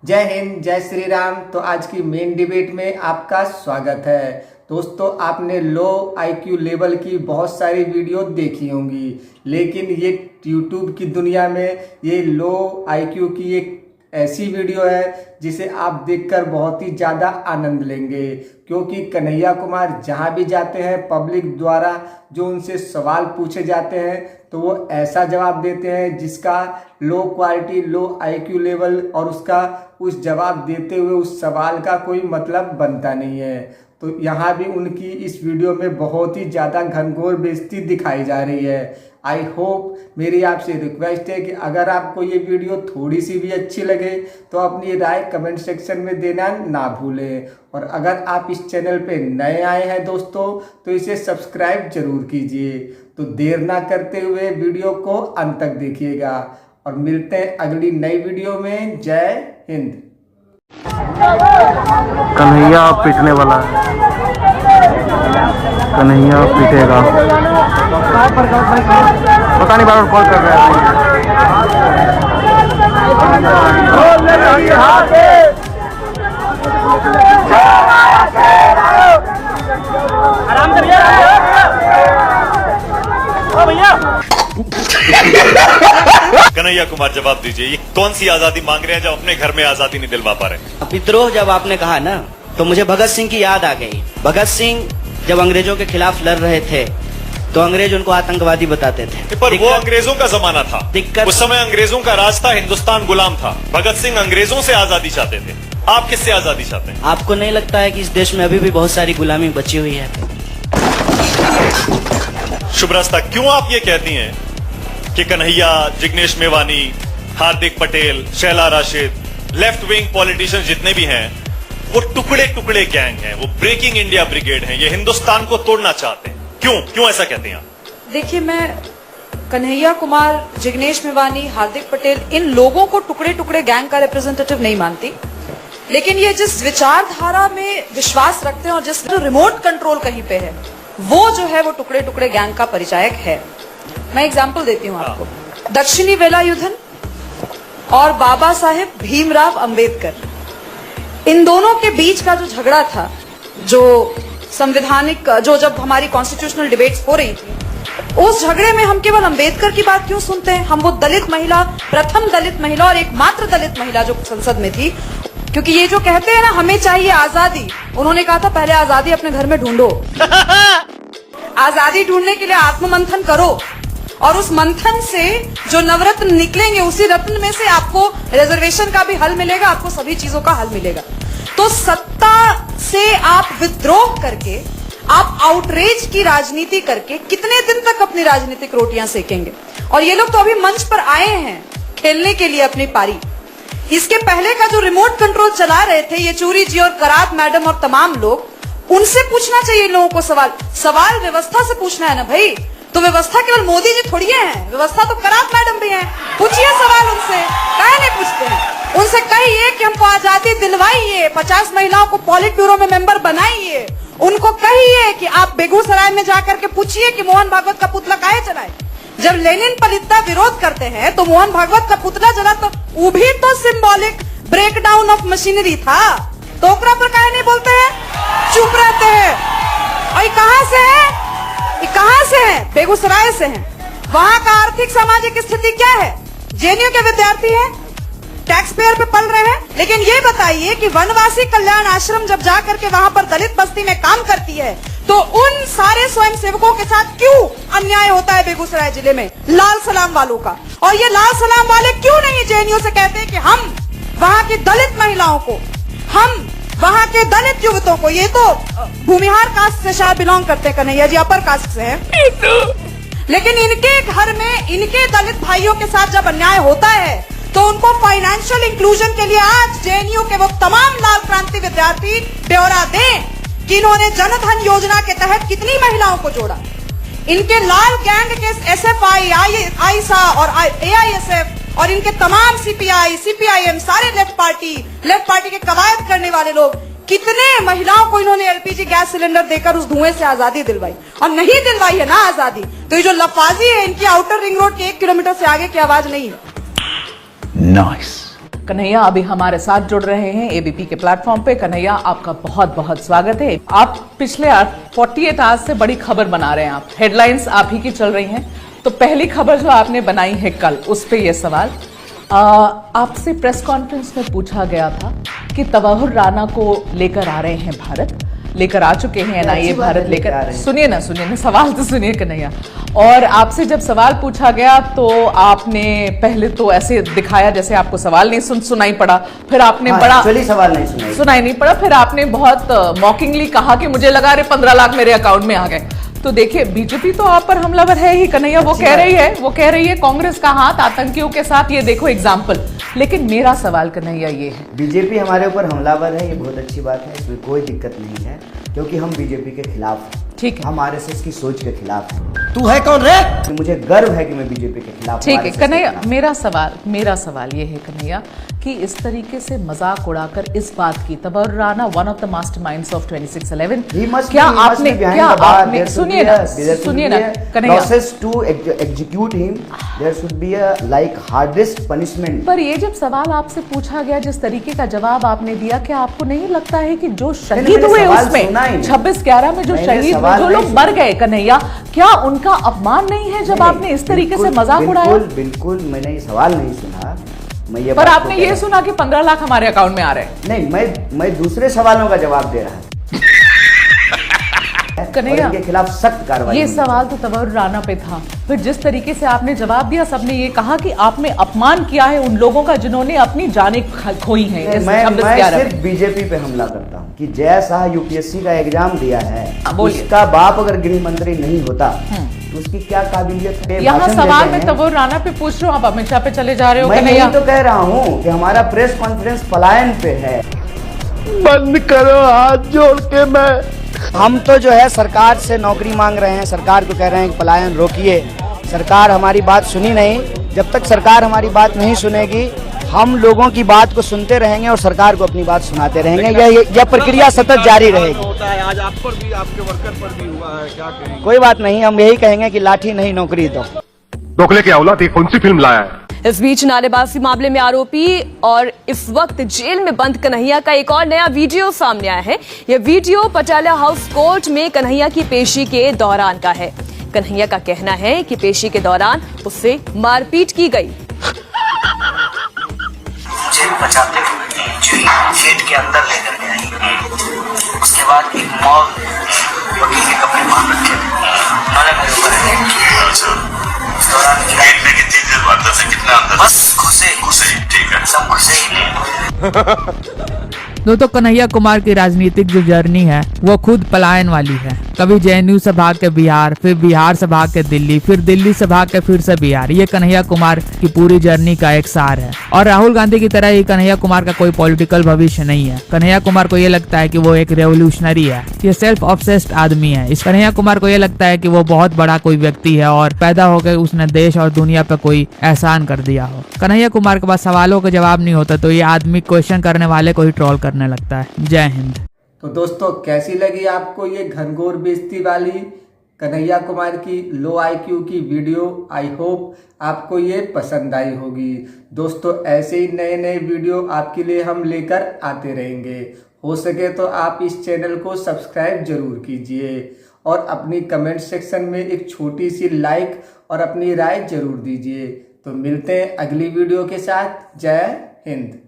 जय हिंद, जय श्री राम। तो आज की मेन डिबेट में आपका स्वागत है। दोस्तों, आपने लो आईक्यू लेवल की बहुत सारी वीडियो देखी होंगी, लेकिन ये यूट्यूब की दुनिया में ये लो आईक्यू की एक ऐसी वीडियो है जिसे आप देखकर बहुत ही ज़्यादा आनंद लेंगे, क्योंकि कन्हैया कुमार जहाँ भी जाते हैं पब्लिक द्वारा जो उनसे सवाल पूछे जाते हैं तो वो ऐसा जवाब देते हैं जिसका लो क्वालिटी, लो आईक्यू लेवल और उसका उस जवाब देते हुए उस सवाल का कोई मतलब बनता नहीं है। तो यहाँ भी उनकी इस वीडियो में बहुत ही ज़्यादा घनघोर बेइज्जती दिखाई जा रही है। आई होप, मेरी आपसे रिक्वेस्ट है कि अगर आपको ये वीडियो थोड़ी सी भी अच्छी लगे तो अपनी राय कमेंट सेक्शन में देना ना भूलें। और अगर आप इस चैनल पे नए आए हैं दोस्तों तो इसे सब्सक्राइब जरूर कीजिए। तो देर ना करते हुए वीडियो को अंत तक देखिएगा और मिलते हैं अगली नई वीडियो में। जय हिंद। कन्हैया पीटने वाला है, कन्हैया पीटेगा। पता नहीं बार कॉल कर रहा कन्हैया कुमार, जवाब दीजिए, ये कौन सी आजादी मांग रहे हैं जब अपने घर में आजादी नहीं दिलवा पा रहे? विद्रोह जब आपने कहा ना तो मुझे भगत सिंह की याद आ गई। भगत सिंह जब अंग्रेजों के खिलाफ लड़ रहे थे तो अंग्रेज उनको आतंकवादी बताते थे। पर वो अंग्रेजों का जमाना था, उस समय अंग्रेजों का राज था, हिंदुस्तान गुलाम था। भगत सिंह अंग्रेजों से आजादी चाहते थे, आप किससे आजादी चाहते हैं? आपको नहीं लगता है कि इस देश में अभी भी बहुत सारी गुलामी बची हुई है? शुभ रास्ता, क्यों आप ये कहती हैं कि Kanhaiya, Jignesh Mevani, Hardik Patel, Shehla Rashid, left wing politician जितने भी हैं वो टुकड़े टुकड़े गैंग हैं, वो ब्रेकिंग इंडिया ब्रिगेड हैं, ये हिंदुस्तान को तोड़ना चाहते हैं? क्यों ऐसा कहते हैं आप? देखिए, मैं कन्हैया कुमार, जिग्नेश मेवानी, हार्दिक पटेल, इन लोगों को टुकड़े टुकड़े गैंग का रिप्रेजेंटेटिव नहीं मानती, लेकिन ये जिस विचारधारा में विश्वास रखते हैं और जिस रिमोट कंट्रोल कहीं पे है वो जो है वो टुकड़े टुकड़े गैंग का परिचायक है। मैं एग्जाम्पल देती हूँ आपको। दक्षिणी वेलायुधन और बाबा साहेब भीमराव अंबेडकर, इन दोनों के बीच का जो झगड़ा था, जो संवैधानिक, जो जब हमारी कॉन्स्टिट्यूशनल डिबेट्स हो रही थी, उस झगड़े में हम केवल अंबेडकर की बात क्यों सुनते हैं? हम वो दलित महिला, प्रथम दलित महिला और एकमात्र दलित महिला जो संसद में थी, क्योंकि ये जो कहते हैं ना हमें चाहिए आजादी, उन्होंने कहा था पहले आजादी अपने घर में ढूंढो। आजादी ढूंढने के लिए आत्ममंथन करो और उस मंथन से जो नवरत्न निकलेंगे उसी रत्न में से आपको रिजर्वेशन का भी हल मिलेगा, आपको सभी चीजों का हल मिलेगा। तो सत्ता से आप विद्रोह करके, आप आउटरीच की राजनीति करके कितने दिन तक अपनी राजनीतिक रोटियां सेकेंगे? और ये लोग तो अभी मंच पर आए हैं खेलने के लिए अपनी पारी। इसके पहले का जो रिमोट कंट्रोल चला रहे थे येचूरी जी और करात मैडम और तमाम लोग, उनसे पूछना चाहिए लोगों को सवाल व्यवस्था से पूछना है ना भाई। तो व्यवस्था केवल मोदी जी थोड़ी है, व्यवस्था तो करात मैडम भी है। पूछिए सवाल उनसे, काहे नहीं पूछते हैं? उनसे कहिए कि हमको आजादी दिलवाइए, 50 महिलाओं को पॉलिट ब्यूरो में मेंबर बनाइए। उनको कहिए कि आप बेगूसराय में जाकर के पूछिए कि मोहन भागवत का पुतला काहे चलाए। जब लेनिन पलित्ता विरोध करते हैं तो मोहन भागवत का पुतला जला, तो वो भी तो सिंबॉलिक ब्रेकडाउन ऑफ मशीनरी था। तो ओकरा पर काहे नहीं बोलते हैं, चुप रहते हैं? और ये कहां से है? ये कहां से है? बेगूसराय से हैं। वहां का आर्थिक सामाजिक स्थिति क्या है? जेएनयू के विद्यार्थी हैं, टैक्स पेयर पे पल रहे हैं। लेकिन ये बताइए कि वनवासी कल्याण आश्रम जब जा करके वहां पर दलित बस्ती में काम करती है तो उन सारे स्वयं सेवकों के साथ क्यों अन्याय होता है बेगूसराय जिले में लाल सलाम वालों का? और ये लाल सलाम वाले क्यों नहीं जेएनयू से कहते हैं कि हम वहां की दलित महिलाओं को, हम वहां के दलित युवकों को, ये तो भूमिहार कास्ट से शायद बिलोंग करते हैं, कन्हैया जी अपर कास्ट से हैं, लेकिन इनके घर में इनके दलित भाइयों के साथ जब अन्याय होता है तो उनको फाइनेंशियल इंक्लूजन के लिए आज जेएनयू के वो तमाम लाल क्रांति विद्यार्थी ब्यौरा दें कि इन्होंने जनधन योजना के तहत कितनी महिलाओं को जोड़ा। इनके लाल गैंग के एसएफआई, आईसा और एआईएसएफ और इनके तमाम सीपीआई, सीपीआईएम, सारे लेफ्ट पार्टी के कवायद करने वाले लोग, कितने महिलाओं को इन्होंने एलपीजी गैस सिलेंडर देकर उस धुएं से आजादी दिलवाई। और नहीं दिलवाई है ना आजादी, तो ये जो लफाजी है इनकी आउटर रिंग रोड के 1 किलोमीटर से आगे की आवाज नहीं है। नाइस। कन्हैया अभी हमारे साथ जुड़ रहे हैं एबीपी के प्लेटफॉर्म पे। कन्हैया, आपका बहुत बहुत स्वागत है। आप पिछले 48 आवर्स से बड़ी खबर बना रहे हैं, आप हेडलाइंस आप ही की चल रही हैं। तो पहली खबर जो आपने बनाई है कल, उस पे ये सवाल आपसे प्रेस कॉन्फ्रेंस में पूछा गया था कि तवाहुर राना को लेकर आ रहे हैं भारत, लेकर आ चुके हैं एनआईए भारत लेकर। सुनिए ना सवाल तो सुनिए कन्हैया। और आपसे जब सवाल पूछा गया तो आपने पहले तो ऐसे दिखाया जैसे आपको सवाल नहीं सुनाई पड़ा, फिर आपने बड़ा सवाल नहीं सुनाई नहीं पड़ा, फिर आपने बहुत मॉकिंगली कहा कि मुझे लगा रहे 15 लाख मेरे अकाउंट में आ गए। तो देखिए, बीजेपी तो आप पर हमलावर है ही कन्हैया। वो कह रही है कांग्रेस का हाथ आतंकियों के साथ, ये देखो एग्जाम्पल। लेकिन मेरा सवाल कन्हैया ये है, बीजेपी हमारे ऊपर हमलावर है, ये बहुत अच्छी बात है, इसमें कोई दिक्कत नहीं है, क्योंकि हम बीजेपी के खिलाफ हैं। ठीक है, हम आरएसएस की सोच के खिलाफ हैं। तू है कौन रे? मुझे गर्व है कि मैं बीजेपी के खिलाफ। ठीक है कन्हैया, मेरा सवाल ये है कन्हैया कि इस तरीके से मजाक उड़ाकर इस बात की, Tahawwur Rana one of the masterminds of 26/11, क्या आपने सुनिए ना Kanhaiya, process to execute him, there should be a like hardest punishment. पर ये जब सवाल आपसे पूछा गया, जिस तरीके का जवाब आपने दिया, क्या आपको नहीं लगता है कि जो शहीद हुए उसमें 26/11 में जो शहीद हुए, जो लोग मर गए कन्हैया, क्या उनका अपमान नहीं है जब आपने इस तरीके से मजाक उड़ाया? बिल्कुल मैंने ये सवाल नहीं सुना। पर आपने ये सुना कि 15 लाख हमारे अकाउंट में आ रहे हैं। नहीं, मैं दूसरे सवालों का जवाब दे रहा हूं कन्हैया, इनके खिलाफ सख्त कार्रवाई। ये सवाल तो तवाहुर राना पे था, फिर जिस तरीके से आपने जवाब दिया, सबने ये कहा कि आपने अपमान किया है उन लोगों का जिन्होंने अपनी जानें खोई हैं। मैं सिर्फ बीजेपी पे हमला करता हूँ कि जय शाह यूपीएससी का एग्जाम दिया है, उसका बाप अगर गृह मंत्री नहीं होता तो उसकी क्या काबिलियत है? यहाँ सवाल मैं तवाहुर राना पे पूछ रहा हूँ, आप अमित शाह पे चले जा रहे हो। मैं यही तो कह रहा हूँ कि हमारा प्रेस कॉन्फ्रेंस पलायन पे है। बंद करो हाथ जोड़ के। हम तो जो है सरकार से नौकरी मांग रहे हैं, सरकार को कह रहे हैं कि पलायन रोकिए। सरकार हमारी बात सुनी नहीं, जब तक सरकार हमारी बात नहीं सुनेगी, हम लोगों की बात को सुनते रहेंगे और सरकार को अपनी बात सुनाते रहेंगे। यह प्रक्रिया सतत जारी रहेगी। आज आप पर भी, आपके वर्कर पर भी हुआ है, क्या कहेंगे? कोई बात नहीं, हम यही कहेंगे कि लाठी नहीं नौकरी दो। दोगले की औलाद, ये कौन सी फिल्म लाया है? इस बीच नारेबाजी मामले में आरोपी और इस वक्त जेल में बंद कन्हैया का एक और नया वीडियो सामने आया है। यह वीडियो पटियाला हाउस कोर्ट में कन्हैया की पेशी के दौरान का है। कन्हैया का कहना है कि पेशी के दौरान उससे मारपीट की गई। मुझे बचाते हुए गेट के अंदर लेकर गए। उसके बाद एक मॉब वकील के कपड़े पहन रखे थे, उन्होंने मेरे ऊपर अटैक किया। उस दौरान गेट में कितनी देर बाद से कितना अंदर? बस घुसे ठीक है, सब घुसे ही दोस्तों, कन्हैया कुमार की राजनीतिक जो जर्नी है वो खुद पलायन वाली है। कभी जेएनयू से भाग के बिहार, फिर बिहार से भाग के दिल्ली, फिर दिल्ली से भाग के फिर से बिहार। ये कन्हैया कुमार की पूरी जर्नी का एक सार है। और राहुल गांधी की तरह ही कन्हैया कुमार का कोई पॉलिटिकल भविष्य नहीं है। कन्हैया कुमार को ये लगता है कि वो एक रेवोल्यूशनरी है, ये सेल्फ ऑब्सेस्ड आदमी है। इस कन्हैया कुमार को ये लगता है कि वो बहुत बड़ा कोई व्यक्ति है और पैदा होकर उसने देश और दुनिया पे कोई एहसान कर दिया हो। कन्हैया कुमार के पास सवालों का जवाब नहीं होता तो ये आदमी क्वेश्चन करने वाले को ही ट्रोल करने लगता है। जय हिंद। तो दोस्तों, कैसी लगी आपको ये घनघोर बेइज्जती वाली कन्हैया कुमार की लो आईक्यू की वीडियो? आई होप आपको ये पसंद आई होगी। दोस्तों, ऐसे ही नए नए वीडियो आपके लिए हम लेकर आते रहेंगे। हो सके तो आप इस चैनल को सब्सक्राइब जरूर कीजिए और अपनी कमेंट सेक्शन में एक छोटी सी लाइक और अपनी राय जरूर दीजिए। तो मिलते हैं अगली वीडियो के साथ। जय हिंद।